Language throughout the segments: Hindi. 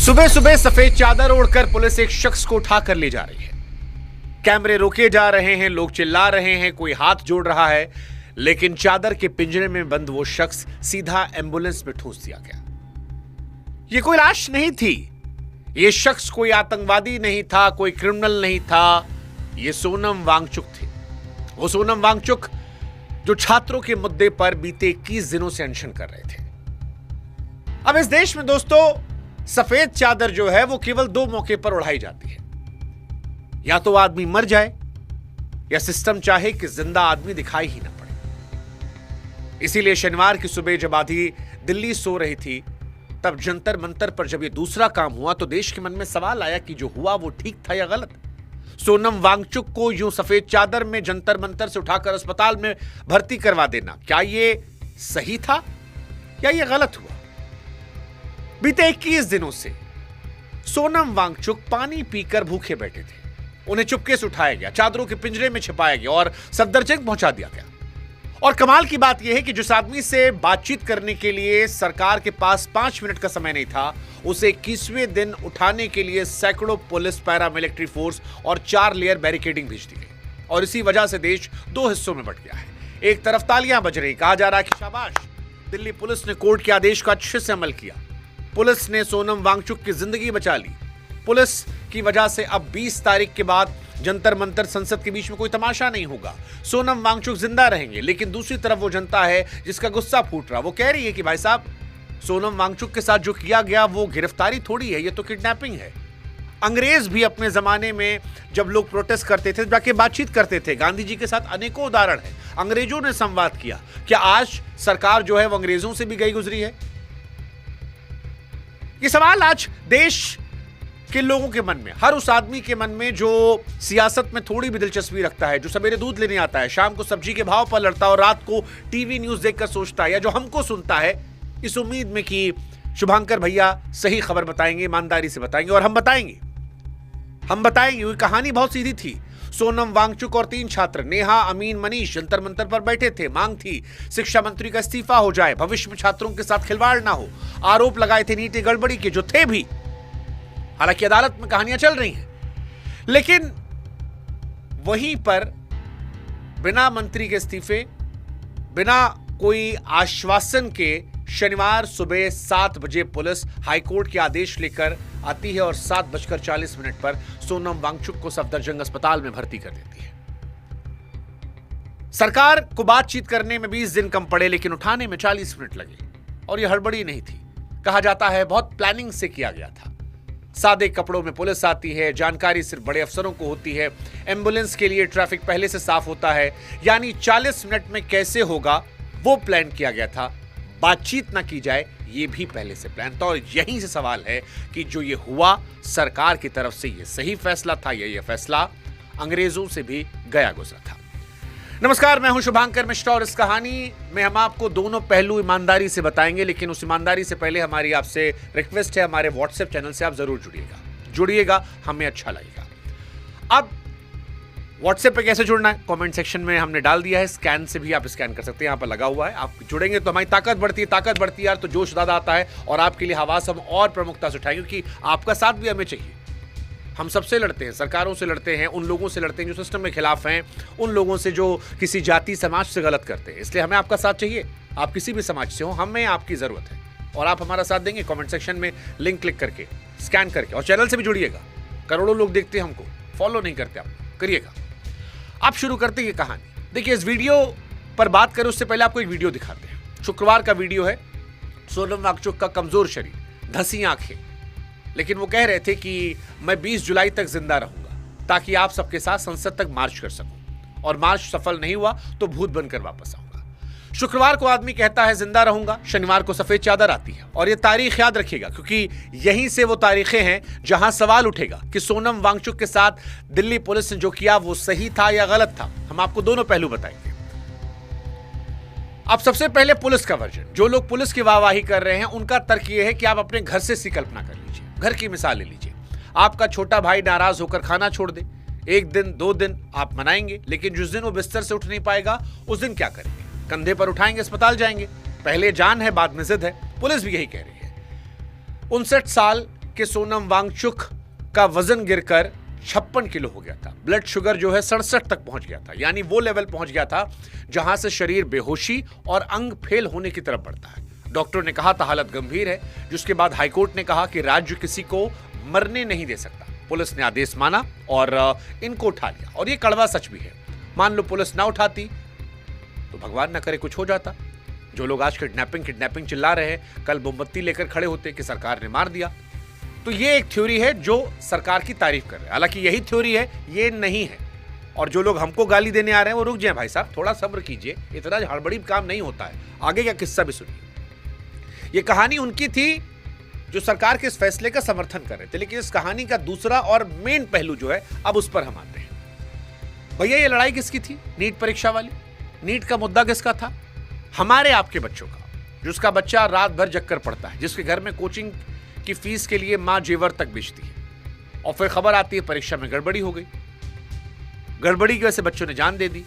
सुबह सुबह सफेद चादर ओढ़कर पुलिस एक शख्स को उठाकर ले जा रही है। कैमरे रोके जा रहे हैं, लोग चिल्ला रहे हैं, कोई हाथ जोड़ रहा है, लेकिन चादर के पिंजरे में बंद वो शख्स सीधा एम्बुलेंस में ठूंस दिया गया। यह कोई लाश नहीं थी, यह शख्स कोई आतंकवादी नहीं था, कोई क्रिमिनल नहीं था, यह सोनम वांगचुक थे। वो सोनम वांगचुक जो छात्रों के मुद्दे पर बीते 21 दिनों से अनशन कर रहे थे। अब इस देश में दोस्तों सफेद चादर जो है वो केवल दो मौके पर उड़ाई जाती है, या तो आदमी मर जाए या सिस्टम चाहे कि जिंदा आदमी दिखाई ही ना पड़े। इसीलिए शनिवार की सुबह जब आधी दिल्ली सो रही थी, तब जंतर मंतर पर जब ये दूसरा काम हुआ तो देश के मन में सवाल आया कि जो हुआ वो ठीक था या गलत। सोनम वांगचुक को यूं सफेद चादर में जंतर मंतर से उठाकर अस्पताल में भर्ती करवा देना, क्या ये सही था या ये गलत हुआ? बीते 21 दिनों से सोनम वांगचुक पानी पीकर भूखे बैठे थे। उन्हें चुपके से उठाया गया, चादरों के पिंजरे में छिपाया गया और सफदरजंग पहुंचा दिया गया। और कमाल की बात यह है कि जिस आदमी से बातचीत करने के लिए सरकार के पास 5 मिनट का समय नहीं था, उसे 21वें दिन उठाने के लिए सैकड़ों पुलिस, पैरामिलिट्री फोर्स और 4 लेयर बैरिकेडिंग भेज दी गई। और इसी वजह से देश 2 हिस्सों में बंट गया है। एक तरफ तालियां बज रही, कहा जा रहा है कि शाबाश, दिल्ली पुलिस ने कोर्ट के आदेश का अच्छे से अमल किया, पुलिस ने सोनम वांगचुक की जिंदगी बचा ली, पुलिस की वजह से अब 20 तारीख के बाद जंतर मंतर संसद के बीच में कोई तमाशा नहीं होगा, सोनम वांगचुक जिंदा रहेंगे। लेकिन दूसरी तरफ वो जनता है जिसका गुस्सा फूट रहा, वो कह रही है कि भाई साहब, सोनम वांगचुक के साथ जो किया गया वो गिरफ्तारी थोड़ी है, ये तो किडनैपिंग है। अंग्रेज भी अपने जमाने में जब लोग प्रोटेस्ट करते थे जाके बातचीत करते थे। गांधी जी के साथ अनेकों उदाहरण है, अंग्रेजों ने संवाद किया। क्या आज सरकार जो है वो अंग्रेजों से भी गई गुजरी है? ये सवाल आज देश के लोगों के मन में, हर उस आदमी के मन में जो सियासत में थोड़ी भी दिलचस्पी रखता है, जो सवेरे दूध लेने आता है, शाम को सब्जी के भाव पर लड़ता है और रात को टीवी न्यूज देखकर सोचता है, या जो हमको सुनता है इस उम्मीद में कि शुभांकर भैया सही खबर बताएंगे, ईमानदारी से बताएंगे। और हम बताएंगे। वो कहानी बहुत सीधी थी। सोनम वांगचुक और 3 छात्र नेहा, अमीन, मनीष जंतर मंतर पर बैठे थे। मांग थी शिक्षा मंत्री का इस्तीफा हो जाए, भविष्य में छात्रों के साथ खिलवाड़ ना हो। आरोप लगाए थे नीति गड़बड़ी के, जो थे भी। हालांकि अदालत में कहानियां चल रही हैं, लेकिन वहीं पर बिना मंत्री के इस्तीफे, बिना कोई आश्वासन के शनिवार सुबह 7 बजे पुलिस हाईकोर्ट के आदेश लेकर आती है और 7:40 पर सोनम वांगचुक को सफदरजंग अस्पताल में भर्ती कर देती है। सरकार को बातचीत करने में 20 दिन कम पड़े, लेकिन उठाने में 40 मिनट लगे। और यह हड़बड़ी नहीं थी, कहा जाता है बहुत प्लानिंग से किया गया था। सादे कपड़ों में पुलिस आती है, जानकारी सिर्फ बड़े अफसरों को होती है, एम्बुलेंस के लिए ट्रैफिक पहले से साफ होता है। यानी 40 मिनट में कैसे होगा वो प्लान किया गया था। बातचीत ना की जाए ये भी पहले से प्लान था। और यहीं से सवाल है कि जो ये हुआ, सरकार की तरफ से ये सही फैसला था या ये फैसला अंग्रेजों से भी गया गुजरा था। नमस्कार, मैं हूं शुभांकर मिश्रा और इस कहानी में हम आपको दोनों पहलू ईमानदारी से बताएंगे। लेकिन उस ईमानदारी से पहले हमारी आपसे रिक्वेस्ट है, हमारे व्हाट्सएप चैनल से आप जरूर जुड़िएगा, हमें अच्छा लगेगा। अब व्हाट्सएप पे कैसे जुड़ना है, कमेंट सेक्शन में हमने डाल दिया है। स्कैन से भी आप स्कैन कर सकते हैं, यहाँ पर लगा हुआ है। आप जुड़ेंगे तो हमारी ताकत बढ़ती है यार, तो जोश ज्यादा आता है और आपके लिए हवास हम और प्रमुखता से उठाएंगे, क्योंकि आपका साथ भी हमें चाहिए। हम सबसे लड़ते हैं, सरकारों से लड़ते हैं, उन लोगों से लड़ते हैं जो सिस्टम के खिलाफ हैं, उन लोगों से जो किसी जाति समाज से गलत करते हैं। इसलिए हमें आपका साथ चाहिए। आप किसी भी समाज से हो, हमें आपकी जरूरत है और आप हमारा साथ देंगे। कमेंट सेक्शन में लिंक क्लिक करके, स्कैन करके, और चैनल से भी जुड़िएगा। करोड़ों लोग देखते हैं हमको, फॉलो नहीं करते, आप करिएगा। आप शुरू करते हैं ये कहानी। देखिए, इस वीडियो पर बात करें उससे पहले आपको एक वीडियो दिखाते हैं। शुक्रवार का वीडियो है। सोनम वांगचुक का कमजोर शरीर, धंसी आंखें, लेकिन वो कह रहे थे कि मैं 20 जुलाई तक जिंदा रहूंगा ताकि आप सबके साथ संसद तक मार्च कर सकूं, और मार्च सफल नहीं हुआ तो भूत बनकर वापस आऊंगा। शुक्रवार को आदमी कहता है जिंदा रहूंगा, शनिवार को सफेद चादर आती है। और ये तारीख याद रखिएगा, क्योंकि यहीं से वो तारीखें हैं जहां सवाल उठेगा कि सोनम वांगचुक के साथ दिल्ली पुलिस ने जो किया वो सही था या गलत था। हम आपको दोनों पहलू बताएंगे। अब सबसे पहले पुलिस का वर्जन। जो लोग पुलिस की वाहवाही कर रहे हैं उनका तर्क यह है कि आप अपने घर से सी कल्पना कर लीजिए। घर की मिसाल ले लीजिए। आपका छोटा भाई नाराज होकर खाना छोड़ दे, 1 दिन 2 दिन आप मनाएंगे, लेकिन जिस दिन वो बिस्तर से उठ नहीं पाएगा उस दिन क्या करेंगे? कंधे पर उठाएंगे, अस्पताल जाएंगे। पहले जान है, बाद में जिद है। पुलिस भी यही कह रही है। 59 साल कि सोनम वांगचुक का वजन गिरकर 56 किलो हो गया था। ब्लड शुगर जो है 67 तक पहुंच गया था, यानी वो लेवल पहुंच गया था जहां से शरीर बेहोशी और अंग फेल होने की तरफ बढ़ता है। डॉक्टर ने कहा था हालत गंभीर है, जिसके बाद हाईकोर्ट ने कहा कि राज्य किसी को मरने नहीं दे सकता। पुलिस ने आदेश माना और इनको उठा लिया, और ये कड़वा सच भी है। मान लो पुलिस ना उठाती तो भगवान ना करे कुछ हो जाता। जो लोग आज किडनैपिंग चिल्ला रहे हैं, कल मोमबत्ती लेकर खड़े होते कि सरकार ने मार दिया। तो ये एक थ्योरी है जो सरकार की तारीफ कर रहे हैं, हालांकि यही थ्योरी है, ये नहीं है। और जो लोग हमको गाली देने आ रहे हैं वो रुक जाएं भाई साहब, थोड़ा सब्र कीजिए, इतना हड़बड़ी काम नहीं होता है। आगे का किस्सा भी सुनिए। ये कहानी उनकी थी जो सरकार के इस फैसले का समर्थन कर रहे थे, लेकिन इस कहानी का दूसरा और मेन पहलू जो है, अब उस पर हम आते हैं। भैया ये लड़ाई किसकी थी? नीट परीक्षा वाली। नीट का मुद्दा किसका था? हमारे आपके बच्चों का, जिसका बच्चा रात भर जगकर पढ़ता है, जिसके घर में कोचिंग की फीस के लिए मां जेवर तक बेचती है, और फिर खबर आती है परीक्षा में गड़बड़ी हो गई। गड़बड़ी की वजह से बच्चों ने जान दे दी।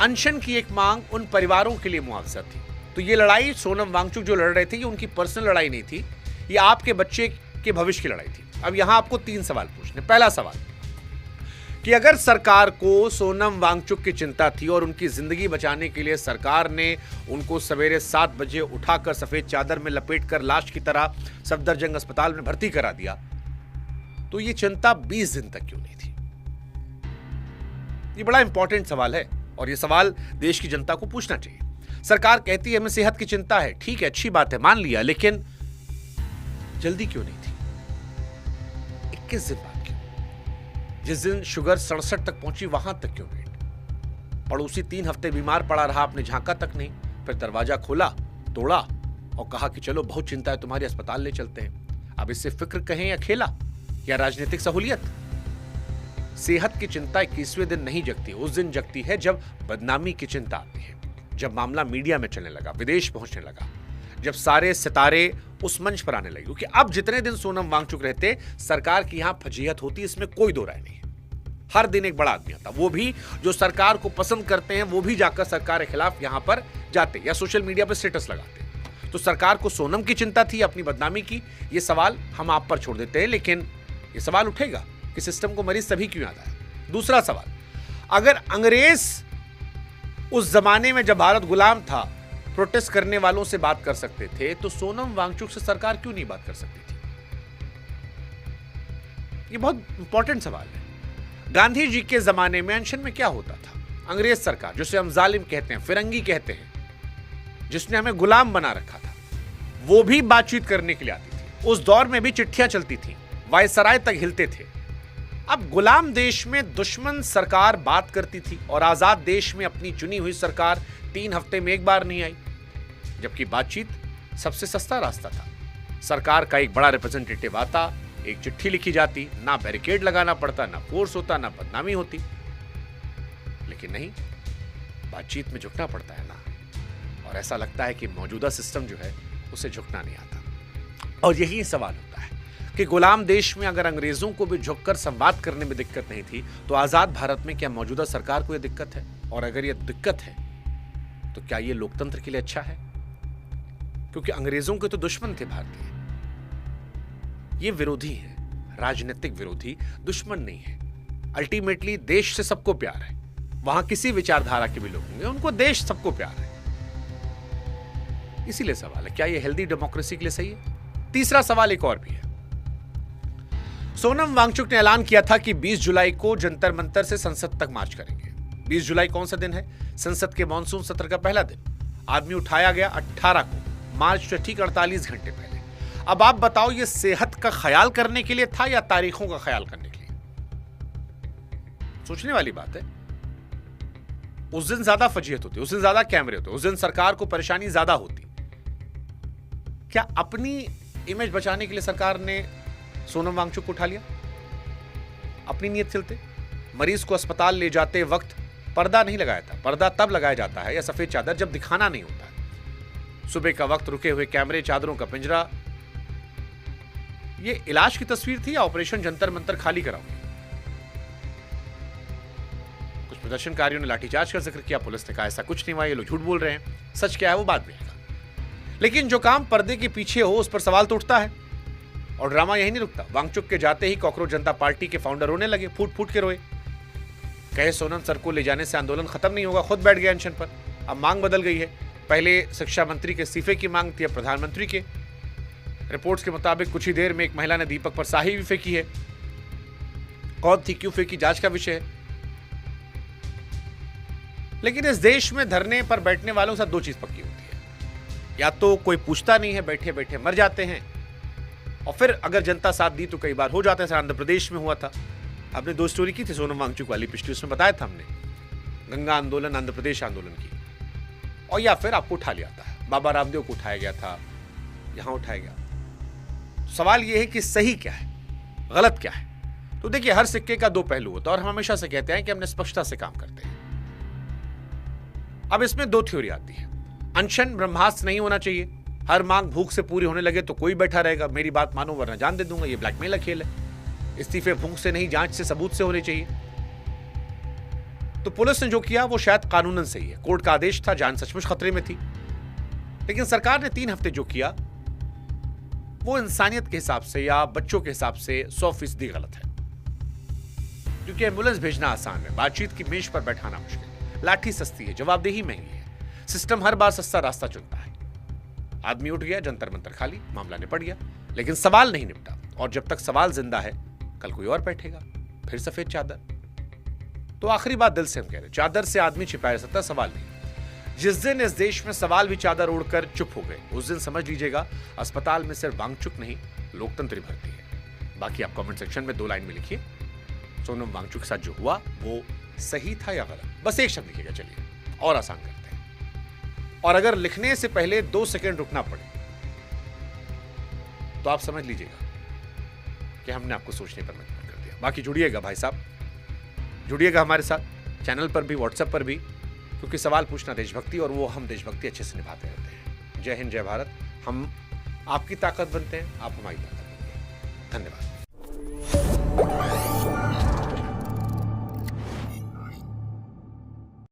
अनशन की एक मांग उन परिवारों के लिए मुआवजा थी। तो ये लड़ाई सोनम वांगचुक जो लड़ रहे थे, ये उनकी पर्सनल लड़ाई नहीं थी, ये आपके बच्चे के भविष्य की लड़ाई थी। अब यहां आपको 3 सवाल पूछने। पहला सवाल कि अगर सरकार को सोनम वांगचुक की चिंता थी और उनकी जिंदगी बचाने के लिए सरकार ने उनको सवेरे 7 बजे उठाकर सफेद चादर में लपेटकर लाश की तरह सफदरजंग अस्पताल में भर्ती करा दिया, तो ये चिंता 20 दिन तक क्यों नहीं थी? ये बड़ा इंपॉर्टेंट सवाल है, और ये सवाल देश की जनता को पूछना चाहिए। सरकार कहती है हमें सेहत की चिंता है, ठीक है, अच्छी बात है, मान लिया, लेकिन जल्दी क्यों नहीं थी? 21 दिन बाद क्यों? जिस दिन शुगर 67 तक पहुंची वहां तक क्यों वेट? पड़ोसी 3 हफ्ते बीमार पड़ा रहा, आपने झांका तक नहीं, फिर दरवाजा खोला, तोड़ा और कहा कि चलो बहुत चिंता है तुम्हारी, अस्पताल ले चलते हैं। अब इससे फिक्र कहें या खेला या राजनीतिक सहूलियत? सेहत की चिंता 21वें दिन नहीं जगती, उस दिन जगती है जब बदनामी की चिंता आती है, जब मामला मीडिया में चलने लगा, विदेश पहुंचने लगा, जब सारे सितारे उस मंच पर आने लगे। क्योंकि अब जितने दिन सोनम वांगचुक रहते, सरकार की यहां फजीहत होती, इसमें कोई दो राय नहीं है। हर दिन एक बड़ा आदमी आता, वो भी जो सरकार को पसंद करते हैं, वो भी जाकर सरकार के खिलाफ यहां पर जाते या सोशल मीडिया पर स्टेटस लगाते। तो सरकार को सोनम की चिंता थी, अपनी बदनामी की? ये सवाल हम आप पर छोड़ देते हैं, लेकिन ये सवाल उठेगा कि सिस्टम को मरीज तभी क्यों याद आया? दूसरा सवाल, अगर अंग्रेज उस जमाने में जब भारत गुलाम था प्रोटेस्ट करने वालों से बात कर सकते थे, तो सोनम वांगचुक से सरकार क्यों नहीं बात कर सकती थी? ये बहुत इंपॉर्टेंट सवाल है। गांधी जी के जमाने में अनशन में क्या होता था? अंग्रेज सरकार, जिसे हम जालिम कहते हैं, फिरंगी कहते हैं, जिसने हमें गुलाम बना रखा था, वो भी बातचीत करने के लिए आती थी। उस दौर में भी चिट्ठियां चलती थी, वायसराय तक हिलते थे। अब गुलाम देश में दुश्मन सरकार बात करती थी, और आजाद देश में अपनी चुनी हुई सरकार 3 हफ्ते में एक बार नहीं आई, जबकि बातचीत सबसे सस्ता रास्ता था। सरकार का एक बड़ा रिप्रेजेंटेटिव आता, एक चिट्ठी लिखी जाती, ना बैरिकेड लगाना पड़ता, ना फोर्स होता, ना बदनामी होती। लेकिन नहीं, बातचीत में झुकना पड़ता है ना, और ऐसा लगता है कि मौजूदा सिस्टम जो है उसे झुकना नहीं आता। और यही सवाल होता है कि गुलाम देश में अगर अंग्रेजों को भी झुककर संवाद करने में दिक्कत नहीं थी, तो आजाद भारत में क्या मौजूदा सरकार को यह दिक्कत है? और अगर यह दिक्कत है तो क्या यह लोकतंत्र के लिए अच्छा है? क्योंकि अंग्रेजों के तो दुश्मन थे भारतीय, ये विरोधी हैं, राजनीतिक विरोधी, दुश्मन नहीं है। अल्टीमेटली देश से सबको प्यार है, वहां किसी विचारधारा के भी लोग होंगे, उनको देश सबको प्यार है। इसीलिए सवाल है, क्या यह हेल्दी डेमोक्रेसी के लिए सही है? तीसरा सवाल एक और भी है। सोनम वांगचुक ने ऐलान किया था कि 20 जुलाई को जंतर मंतर से संसद तक मार्च करेंगे। 20 जुलाई कौन सा दिन है? संसद के मॉनसून सत्र का पहला दिन। आदमी उठाया गया 18 को, मार्च से ठीक 48 घंटे पहले। अब आप बताओ, ये सेहत का ख्याल करने के लिए था या तारीखों का ख्याल करने के लिए? सोचने वाली बात है। उस दिन ज्यादा फजीहत होती, उस दिन ज्यादा कैमरे होते, उस दिन सरकार को परेशानी ज्यादा होती। क्या अपनी इमेज बचाने के लिए सरकार ने सोनम वांगचुक को उठा लिया? अपनी नीयत चलते मरीज को अस्पताल ले जाते वक्त पर्दा नहीं लगाया था। पर्दा तब लगाया जाता है, या सफेद चादर, जब दिखाना नहीं होता है। सुबह का वक्त, रुके हुए कैमरे, चादरों का पिंजरा। ये इलाज की तस्वीर थी या ऑपरेशन जंतर मंतर खाली कराओगे? कुछ प्रदर्शनकारियों ने लाठीचार्ज का जिक्र किया, पुलिस ने कहा ऐसा कुछ नहीं हुआ, ये लोग झूठ बोल रहे हैं। सच क्या है वो बाद में आएगा, लेकिन जो काम पर्दे के पीछे हो उस पर सवाल तो उठता है। और ड्रामा यही नहीं रुकता, वांगचुक के जाते ही कॉकरोच जनता पार्टी के फाउंडर रोने लगे, फूट फूट के रोए। कहे सोनम सर को ले जाने से आंदोलन खत्म नहीं होगा, खुद बैठ गए अनशन पर। अब मांग बदल गई है, पहले शिक्षा मंत्री के इस्तीफे की मांग थी, अब प्रधानमंत्री के। रिपोर्ट्स के मुताबिक कुछ ही देर में एक महिला ने दीपक पर स्याही भी फेंकी है। कौन थी, क्यों फेंकी, जांच का विषय है। लेकिन इस देश में धरने पर बैठने वालों के साथ दो चीज पक्की होती है, या तो कोई पूछता नहीं है, बैठे बैठे मर जाते हैं, और फिर अगर जनता साथ दी तो कई बार हो जाता है। आंध्र प्रदेश में हुआ था, आपने 2 स्टोरी की थी सोनम वांगचुक वाली पिछली, उसमें बताया था हमने, गंगा आंदोलन, आंध्र प्रदेश आंदोलन की। और या फिर आपको उठा लिया था, बाबा रामदेव को उठाया गया था, यहां उठाया गया। सवाल यह है कि सही क्या है, गलत क्या है। तो देखिए, हर सिक्के का 2 पहलू होता है, और हम हमेशा से कहते हैं कि हम निष्पक्षता से काम करते हैं। अब इसमें 2 थ्योरी आती है। अनशन ब्रह्मास्त्र नहीं होना चाहिए, हर मांग भूख से पूरी होने लगे तो कोई बैठा रहेगा, मेरी बात मानो वरना जान दे दूंगा, ये ब्लैकमेल का खेल है। इस्तीफे भूख से नहीं, जांच से, सबूत से होने चाहिए। तो पुलिस ने जो किया वो शायद कानूनन सही है, कोर्ट का आदेश था, जान सचमुच खतरे में थी। लेकिन सरकार ने 3 हफ्ते जो किया वो इंसानियत के हिसाब से या बच्चों के हिसाब से 100% गलत है। क्योंकि एम्बुलेंस भेजना आसान है, बातचीत की मेज पर बैठाना मुश्किल, लाठी सस्ती है, जवाबदेही महंगी है, सिस्टम हर बार सस्ता रास्ता चुनता है। आदमी उठ गया, जंतर मंतर खाली, मामला निपट गया, लेकिन सवाल नहीं निपटा। और जब तक सवाल जिंदा है, कल कोई और बैठेगा, फिर सफेद चादर। तो आखिरी बात दिल से हम कह रहे, चादर से आदमी छिपाया जा सकता, सवाल नहीं। जिस दिन इस देश में सवाल भी चादर ओढ़कर चुप हो गए, उस दिन समझ लीजिएगा अस्पताल में सिर्फ वांगचुक नहीं, लोकतंत्र भर्ती है। बाकी आप कमेंट सेक्शन में 2 लाइन में लिखिए, सोनम वांगचुक के साथ जो हुआ वो सही था या गलत, बस एक शब्द लिखिएगा। चलिए और आसान करते हैं। और अगर लिखने से पहले 2 सेकंड रुकना पड़े तो आप समझ लीजिएगा कि हमने आपको सोचने पर मजबूर कर दिया। बाकी जुड़िएगा भाई साहब, जुड़िएगा हमारे साथ चैनल पर भी, व्हाट्सएप पर भी, क्योंकि सवाल पूछना देशभक्ति, और वो हम देशभक्ति अच्छे से निभाते रहते हैं। जय हिंद, जय भारत। हम आपकी ताकत बनते हैं, आप हमारी ताकत बनते हैं। धन्यवाद।